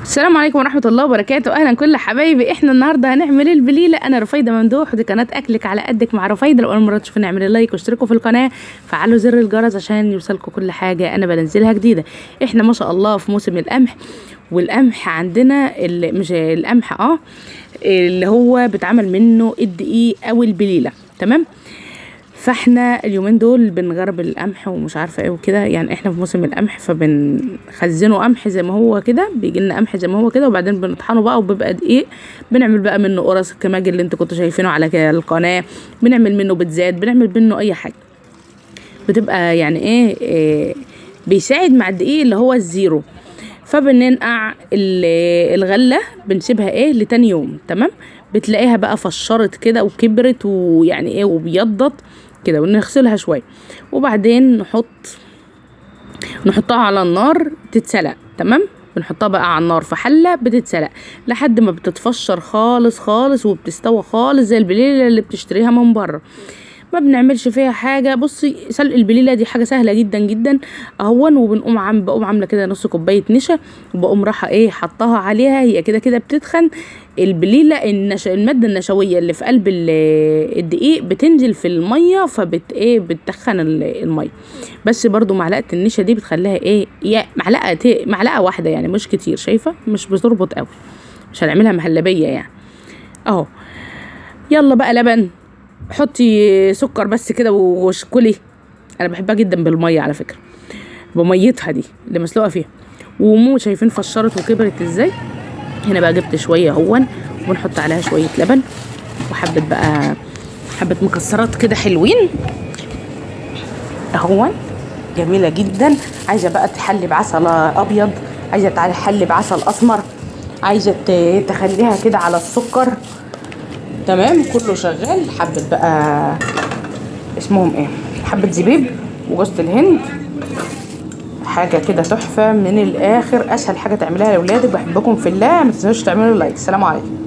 السلام عليكم ورحمة الله وبركاته. أهلا كل حبايبي. احنا النهاردة هنعمل البليلة. أنا رفيدة ممدوح ودي قناة أكلك على قدك مع رفيدة. لو أول مرة تشوفوا نعمل لايك واشتركوا في القناة، فعلوا زر الجرس عشان يوصلكوا كل حاجة أنا بنزلها جديدة. احنا ما شاء الله في موسم القمح، والقمح عندنا اللي مش القمح اللي هو بيتعمل منه الدقيق أو البليلة، تمام. فاحنا اليومين دول بنغرب القمح ومش عارفه ايه وكده، يعني احنا في موسم القمح فبنخزنه قمح زي ما هو كده، بيجي لنا قمح زي ما هو كده، وبعدين بنطحنه بقى وبيبقى دقيق. بنعمل بقى منه قرص الكماجي اللي انتوا كنتوا شايفينه على القناه، بنعمل منه بيتزات، بنعمل منه اي حاجه. بتبقى يعني إيه بيساعد مع الدقيق اللي هو الزيرو. فبننقع الغله، بنسيبها لتاني يوم، تمام. بتلاقيها بقى فشرت كده وكبرت ويعني وبيضت كده، ونغسلها شويه، وبعدين نحطها على النار تتسلق، تمام. بنحطها بقى على النار في حله بتتسلق لحد ما بتتفشر خالص خالص وبتستوى خالص زي البليله اللي بتشتريها من بره. ما بنعملش فيها حاجه. بصي، سلق البليله دي حاجه سهله جدا جدا اهون. وبنقوم بقوم عامله كده نص كوبايه نشا، وبقوم رايحه حطها عليها. هي كده كده بتتخن البليله. الماده النشويه اللي في قلب الدقيق بتنزل في الميه، بتتخن الميه. بس برضو معلقه النشا دي بتخليها يا معلقه واحده، يعني مش كتير، شايفه مش بتربط قوي، مش هنعملها مهلبيه يعني اهو. يلا بقى لبن، حطي سكر بس كده واشكلي. انا بحبها جدا بالميه على فكره، بميتها دي اللي مسلوقه فيها. ومو شايفين فشرت وكبرت ازاي. هنا بقى جبت شويه ونحط عليها شويه لبن حبه مكسرات كده حلوين اهون، جميله جدا. عايزه بقى تحلي بعسل ابيض، عايزه تحلي بعسل اسمر، عايزه تخليها كده على السكر، تمام. كله شغال. حبه بقى اسمهم حبه زبيب وجوز الهند، حاجه كده تحفه من الاخر. اسهل حاجه تعملها لاولادك. بحبكم في الله، ما تنسوش تعملوا لايك. السلام عليكم.